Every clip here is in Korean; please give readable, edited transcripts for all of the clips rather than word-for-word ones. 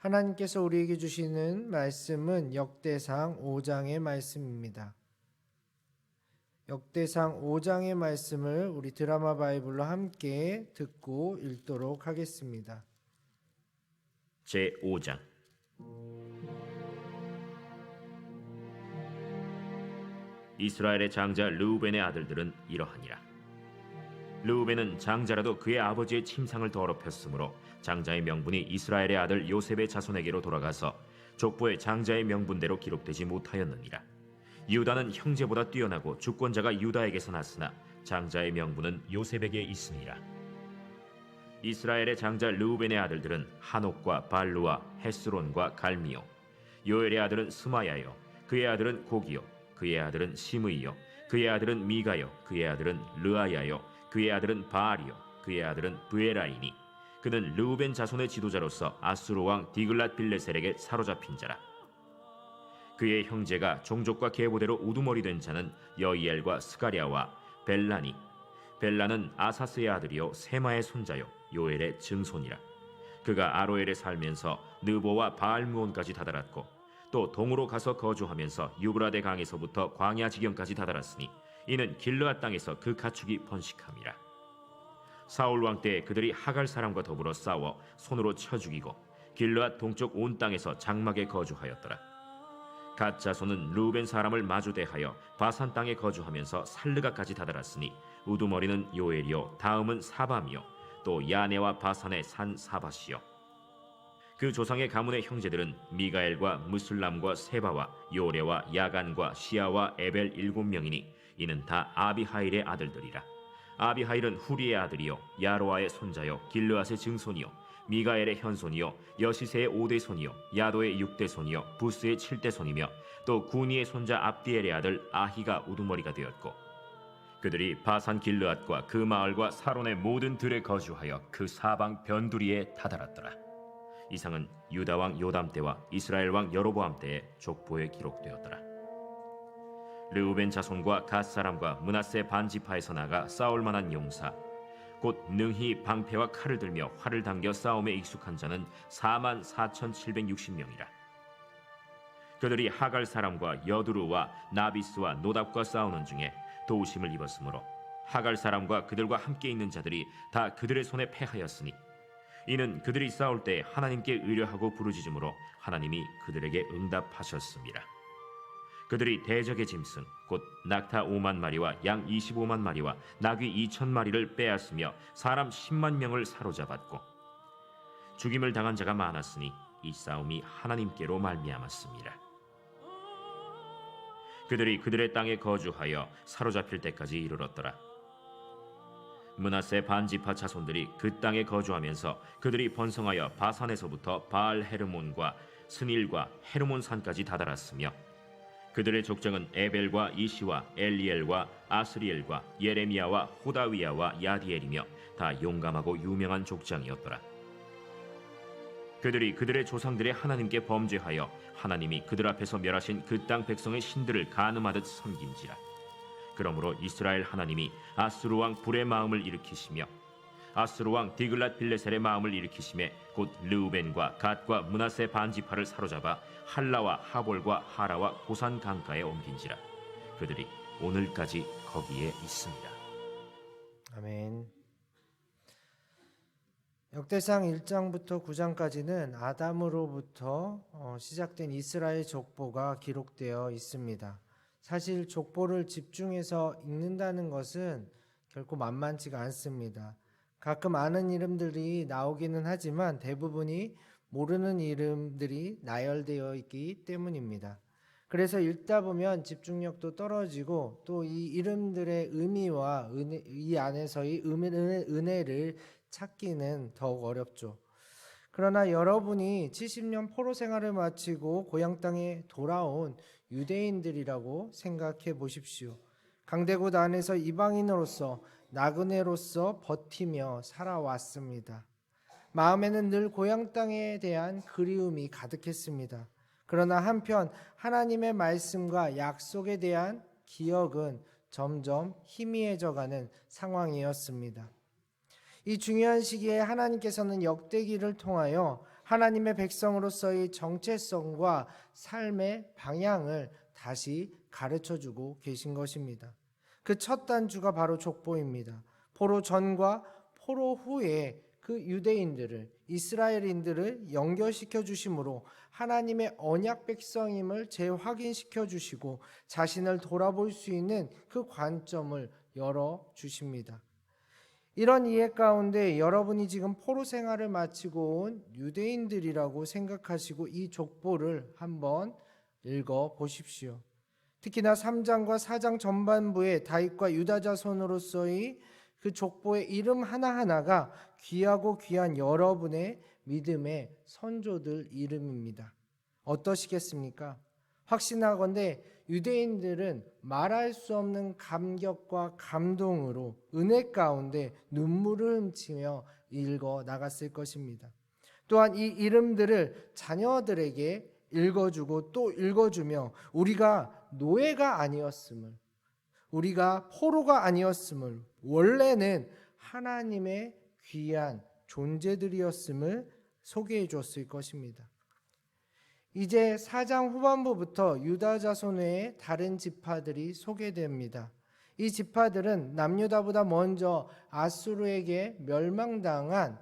하나님께서 우리에게 주시는 말씀은 역대상 5장의 말씀입니다. 역대상 5장의 말씀을 우리 드라마 바이블로 함께 듣고 읽도록 하겠습니다. 제5장. 이스라엘의 장자 르우벤의 아들들은 이러하니라. 르우벤은 장자라도 그의 아버지의 침상을 더럽혔으므로 장자의 명분이 이스라엘의 아들 요셉의 자손에게로 돌아가서 족보의 장자의 명분대로 기록되지 못하였느니라. 유다는 형제보다 뛰어나고 주권자가 유다에게서 났으나 장자의 명분은 요셉에게 있으니라. 이스라엘의 장자 르우벤의 아들들은 하녹과 발루와 헤스론과 갈미요. 요엘의 아들은 스마야요. 그의 아들은 고기요. 그의 아들은 시므이요. 그의 아들은 미가요. 그의 아들은 르아야요. 그의 아들은 바알이요. 그의 아들은 브에라이니. 그는 르우벤 자손의 지도자로서 아수르 왕 디글랏 빌레셀에게 사로잡힌 자라. 그의 형제가 종족과 계보대로 우두머리 된 자는 여이엘과 스가랴와 벨라니. 벨라는 아사스의 아들이요 세마의 손자요 요엘의 증손이라. 그가 아로엘에 살면서 느보와 바알므온까지 다다랐고 또 동으로 가서 거주하면서 유브라데 강에서부터 광야 지경까지 다다랐으니 이는 길르앗 땅에서 그 가축이 번식함이라. 사울 왕 때 그들이 하갈 사람과 더불어 싸워 손으로 쳐 죽이고 길르앗 동쪽 온 땅에서 장막에 거주하였더라. 갓 자손은 르우벤 사람을 마주대하여 바산 땅에 거주하면서 살르가까지 다다랐으니 우두머리는 요엘이요 다음은 사밤이요 또 야네와 바산의 산 사바시요. 그 조상의 가문의 형제들은 미가엘과 무슬람과 세바와 요레와 야간과 시아와 에벨 7명이니 이는 다 아비하일의 아들들이라. 아비하일은 후리의 아들이요 야로아의 손자요 길르앗의 증손이요 미가엘의 현손이요 여시세의 5대 손이요 야도의 6대 손이요 부스의 7대 손이며 또 구니의 손자 압디엘의 아들 아히가 우두머리가 되었고 그들이 바산 길르앗과 그 마을과 사론의 모든 들에 거주하여 그 사방 변두리에 다다랐더라. 이상은 유다 왕 요담 때와 이스라엘 왕 여로보암 때의 족보에 기록되었더라. 르우벤 자손과 갓 사람과 므낫세 반지파에서 나가 싸울 만한 용사 곧 능히 방패와 칼을 들며 활을 당겨 싸움에 익숙한 자는 44,760명이라. 그들이 하갈 사람과 여두루와 나비스와 노답과 싸우는 중에 도우심을 입었으므로 하갈 사람과 그들과 함께 있는 자들이 다 그들의 손에 패하였으니 이는 그들이 싸울 때 하나님께 의뢰하고 부르짖음으로 하나님이 그들에게 응답하셨습니다. 그들이 대적의 짐승 곧 낙타 5만 마리와 양 25만 마리와 나귀 2천 마리를 빼앗으며 사람 10만 명을 사로잡았고 죽임을 당한 자가 많았으니 이 싸움이 하나님께로 말미암았습니다. 그들이 그들의 땅에 거주하여 사로잡힐 때까지 이르렀더라. 므낫세 반지파 자손들이 그 땅에 거주하면서 그들이 번성하여 바산에서부터 바알 헤르몬과 스닐과 헤르몬 산까지 다다랐으며 그들의 족장은 에벨과 이시와 엘리엘과 아스리엘과 예레미야와 호다위야와 야디엘이며 다 용감하고 유명한 족장이었더라. 그들이 그들의 조상들의 하나님께 범죄하여 하나님이 그들 앞에서 멸하신 그 땅 백성의 신들을 간음하듯 섬긴지라. 그러므로 이스라엘 하나님이 아수르 왕 불의 마음을 일으키시며 아수르 왕 디글랏 빌레셀의 마음을 일으키심에 곧 르우벤과 갓과 므낫세 반지파를 사로잡아 할라와 하볼과 하라와 고산 강가에 옮긴지라. 그들이 오늘까지 거기에 있습니다. 아멘. 역대상 1장부터 9장까지는 아담으로부터 시작된 이스라엘 족보가 기록되어 있습니다. 사실 족보를 집중해서 읽는다는 것은 결코 만만치가 않습니다. 가끔 아는 이름들이 나오기는 하지만 대부분이 모르는 이름들이 나열되어 있기 때문입니다. 그래서 읽다 보면 집중력도 떨어지고 또 이 이름들의 의미와 이 안에서의 은혜를 찾기는 더욱 어렵죠. 그러나 여러분이 70년 포로 생활을 마치고 고향 땅에 돌아온 유대인들이라고 생각해 보십시오. 강대국 안에서 이방인으로서 나그네로서 버티며 살아왔습니다. 마음에는 늘 고향 땅에 대한 그리움이 가득했습니다. 그러나 한편 하나님의 말씀과 약속에 대한 기억은 점점 희미해져가는 상황이었습니다. 이 중요한 시기에 하나님께서는 역대기를 통하여 하나님의 백성으로서의 정체성과 삶의 방향을 다시 가르쳐주고 계신 것입니다. 그 첫 단주가 바로 족보입니다. 포로 전과 포로 후에 그 유대인들을, 이스라엘인들을 연결시켜 주심으로 하나님의 언약 백성임을 재확인시켜 주시고 자신을 돌아볼 수 있는 그 관점을 열어 주십니다. 이런 이해 가운데 여러분이 지금 포로 생활을 마치고 온 유대인들이라고 생각하시고 이 족보를 한번 읽어 보십시오. 특히나 3장과 4장 전반부에 다윗과 유다 자손으로서의 그 족보의 이름 하나하나가 귀하고 귀한 여러분의 믿음의 선조들 이름입니다. 어떠시겠습니까? 확신하건대 유대인들은 말할 수 없는 감격과 감동으로 은혜 가운데 눈물을 훔치며 읽어 나갔을 것입니다. 또한 이 이름들을 자녀들에게 읽어주고 또 읽어주며 우리가 노예가 아니었음을, 우리가 포로가 아니었음을, 원래는 하나님의 귀한 존재들이었음을 소개해 줬을 것입니다. 이제 4장 후반부부터 유다 자손 외에 다른 지파들이 소개됩니다. 이 지파들은 남유다보다 먼저 아수르에게 멸망당한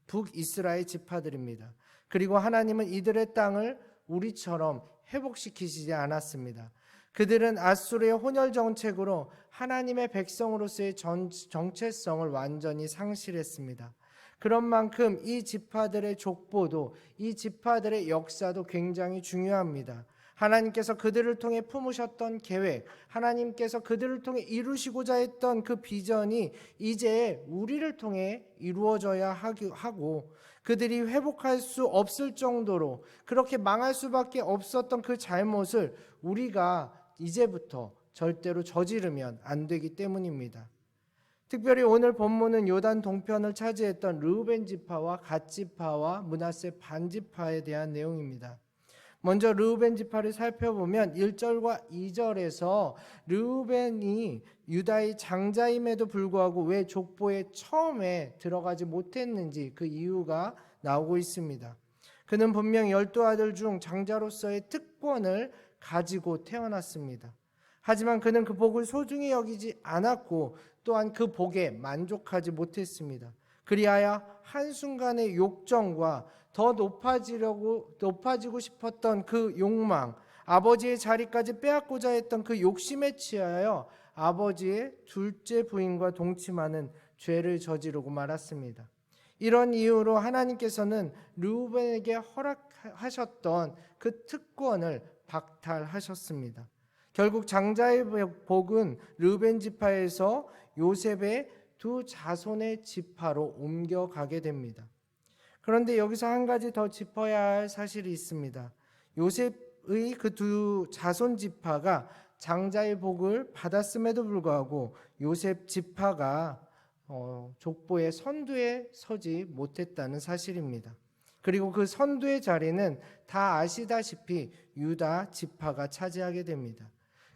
북이스라엘 지파들입니다. 그리고 하나님은 이들의 땅을 우리처럼 회복시키시지 않았습니다. 그들은 아수르의 혼혈 정책으로 하나님의 백성으로서의 정체성을 완전히 상실했습니다. 그런 만큼 이 지파들의 족보도, 이 지파들의 역사도 굉장히 중요합니다. 하나님께서 그들을 통해 품으셨던 계획, 하나님께서 그들을 통해 이루시고자 했던 그 비전이 이제 우리를 통해 이루어져야 하고, 그들이 회복할 수 없을 정도로 그렇게 망할 수밖에 없었던 그 잘못을 우리가 이제부터 절대로 저지르면 안 되기 때문입니다. 특별히 오늘 본문은 요단 동편을 차지했던 르우벤 지파와 갓 지파와 므낫세 반 지파에 대한 내용입니다. 먼저 르우벤 지파를 살펴보면 1절과 2절에서 르우벤이 유다의 장자임에도 불구하고 왜 족보에 처음에 들어가지 못했는지 그 이유가 나오고 있습니다. 그는 분명 12아들 중 장자로서의 특권을 가지고 태어났습니다. 하지만 그는 그 복을 소중히 여기지 않았고 또한 그 복에 만족하지 못했습니다. 그리하여 한순간의 욕정과 더 높아지고 싶었던 그 욕망, 아버지의 자리까지 빼앗고자 했던 그 욕심에 취하여 아버지의 둘째 부인과 동침하는 죄를 저지르고 말았습니다. 이런 이유로 하나님께서는 르우벤에게 허락하셨던 그 특권을 박탈하셨습니다. 결국 장자의 복은 르우벤 지파에서 요셉의 두 자손의 지파로 옮겨가게 됩니다. 그런데 여기서 한 가지 더 짚어야 할 사실이 있습니다. 요셉의 그 두 자손 지파가 장자의 복을 받았음에도 불구하고 요셉 지파가 족보의 선두에 서지 못했다는 사실입니다. 그리고 그 선두의 자리는 다 아시다시피 유다 지파가 차지하게 됩니다.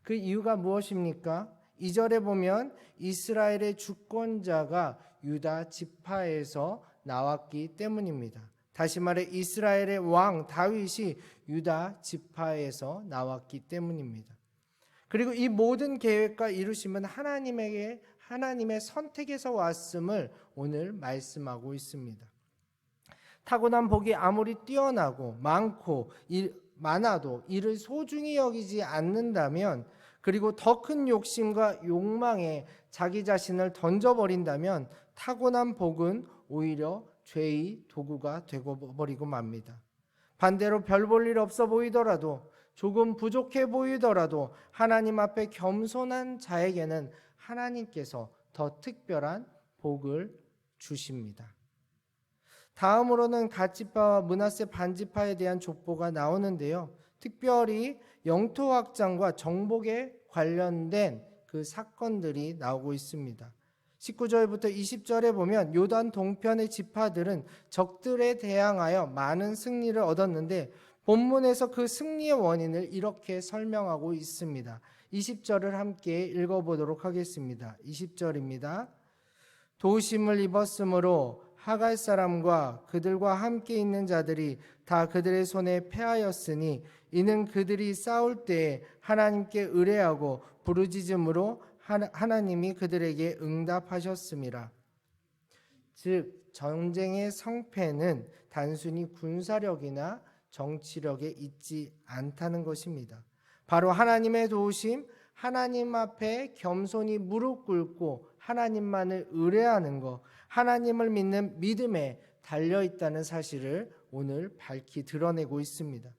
그 이유가 무엇입니까? 2절에 보면 이스라엘의 주권자가 유다 지파에서 나왔기 때문입니다. 다시 말해 이스라엘의 왕 다윗이 유다 지파에서 나왔기 때문입니다. 그리고 이 모든 계획과 이루심은 하나님의 선택에서 왔음을 오늘 말씀하고 있습니다. 타고난 복이 아무리 뛰어나고 많아도 이를 소중히 여기지 않는다면, 그리고 더 큰 욕심과 욕망에 자기 자신을 던져버린다면 타고난 복은 오히려 죄의 도구가 되어버리고 맙니다. 반대로 별 볼 일 없어 보이더라도, 조금 부족해 보이더라도 하나님 앞에 겸손한 자에게는 하나님께서 더 특별한 복을 주십니다. 다음으로는 갓지파와 므낫세 반지파에 대한 족보가 나오는데요. 특별히 영토 확장과 정복에 관련된 그 사건들이 나오고 있습니다. 19절부터 20절에 보면 요단 동편의 지파들은 적들에 대항하여 많은 승리를 얻었는데 본문에서 그 승리의 원인을 이렇게 설명하고 있습니다. 20절을 함께 읽어보도록 하겠습니다. 20절입니다. 도심을 입었으므로 하갈 사람과 그들과 함께 있는 자들이 다 그들의 손에 패하였으니 이는 그들이 싸울 때에 하나님께 의뢰하고 부르짖음으로 하나님이 그들에게 응답하셨음이라. 즉 전쟁의 성패는 단순히 군사력이나 정치력에 있지 않다는 것입니다. 바로 하나님의 도우심, 하나님 앞에 겸손히 무릎 꿇고 하나님만을 의뢰하는 것, 하나님을 믿는 믿음에 달려 있다는 사실을 오늘 밝히 드러내고 있습니다.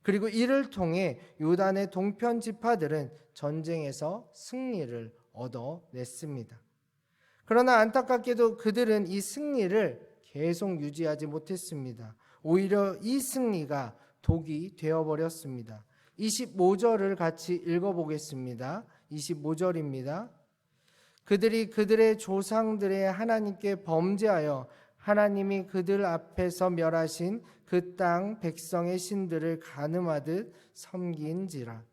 그리고 이를 통해 요단의 동편 지파들은 전쟁에서 승리를 얻어냈습니다. 그러나 안타깝게도 그들은 이 승리를 계속 유지하지 못했습니다. 오히려 이 승리가 독이 되어버렸습니다. 25절을 같이 읽어보겠습니다. 25절입니다. 그들이 그들의 조상들의 하나님께 범죄하여 하나님이 그들 앞에서 멸하신 그 땅 백성의 신들을 간음하듯 섬긴지라.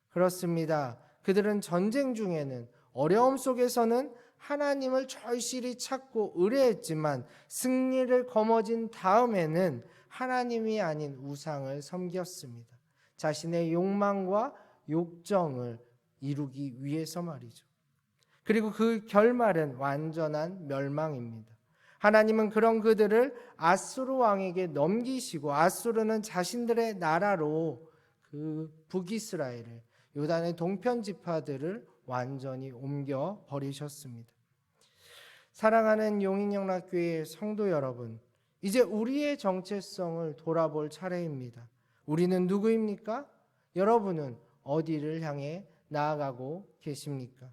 그렇습니다. 그들은 전쟁 중에는 어려움 속에서는 하나님을 절실히 찾고 의뢰했지만 승리를 거머쥔 다음에는 하나님이 아닌 우상을 섬겼습니다. 자신의 욕망과 욕정을 이루기 위해서 말이죠. 그리고 그 결말은 완전한 멸망입니다. 하나님은 그런 그들을 아수르 왕에게 넘기시고 아수르는 자신들의 나라로 그 북이스라엘을 요단의 동편 지파들을 완전히 옮겨 버리셨습니다. 사랑하는 용인영락교회 성도 여러분, 이제 우리의 정체성을 돌아볼 차례입니다. 우리는 누구입니까? 여러분은 어디를 향해 나아가고 계십니까?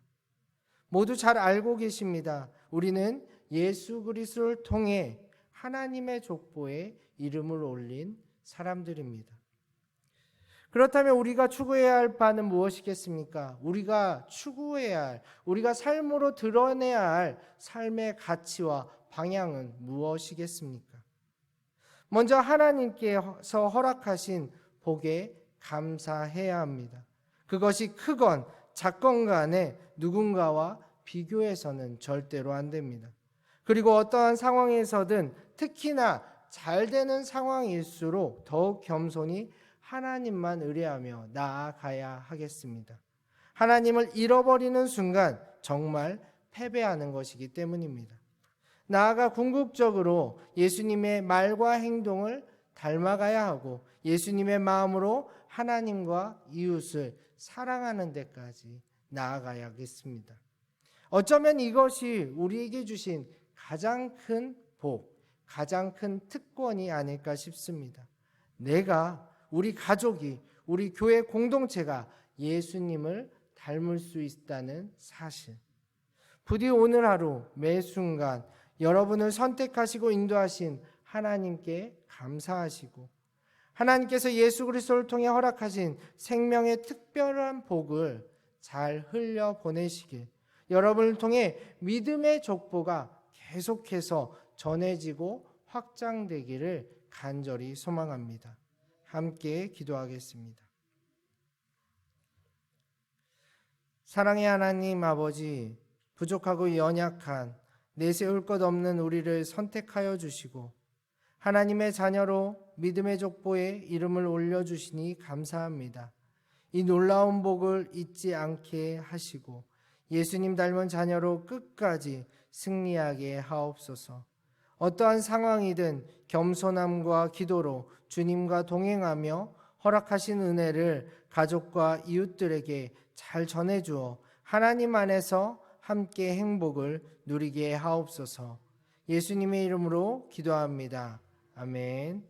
모두 잘 알고 계십니다. 우리는 예수 그리스도를 통해 하나님의 족보에 이름을 올린 사람들입니다. 그렇다면 우리가 추구해야 할 바는 무엇이겠습니까? 우리가 추구해야 할, 우리가 삶으로 드러내야 할 삶의 가치와 방향은 무엇이겠습니까? 먼저 하나님께서 허락하신 복에 감사해야 합니다. 그것이 크건 작건 간에 누군가와 비교해서는 절대로 안 됩니다. 그리고 어떠한 상황에서든 특히나 잘 되는 상황일수록 더욱 겸손히 하나님만 의뢰하며 나아가야 하겠습니다. 하나님을 잃어버리는 순간 정말 패배하는 것이기 때문입니다. 나아가 궁극적으로 예수님의 말과 행동을 닮아가야 하고 예수님의 마음으로 하나님과 이웃을 사랑하는 데까지 나아가야겠습니다. 어쩌면 이것이 우리에게 주신 가장 큰 복, 가장 큰 특권이 아닐까 싶습니다. 내가, 우리 가족이, 우리 교회 공동체가 예수님을 닮을 수 있다는 사실. 부디 오늘 하루 매 순간 여러분을 선택하시고 인도하신 하나님께 감사하시고 하나님께서 예수 그리스도를 통해 허락하신 생명의 특별한 복을 잘 흘려 보내시길, 여러분을 통해 믿음의 족보가 계속해서 전해지고 확장되기를 간절히 소망합니다. 함께 기도하겠습니다. 사랑의 하나님 아버지, 부족하고 연약한 내세울 것 없는 우리를 선택하여 주시고 하나님의 자녀로 믿음의 족보에 이름을 올려주시니 감사합니다. 이 놀라운 복을 잊지 않게 하시고 예수님 닮은 자녀로 끝까지 승리하게 하옵소서. 어떠한 상황이든 겸손함과 기도로 주님과 동행하며 허락하신 은혜를 가족과 이웃들에게 잘 전해주어 하나님 안에서 함께 행복을 누리게 하옵소서. 예수님의 이름으로 기도합니다. 아멘.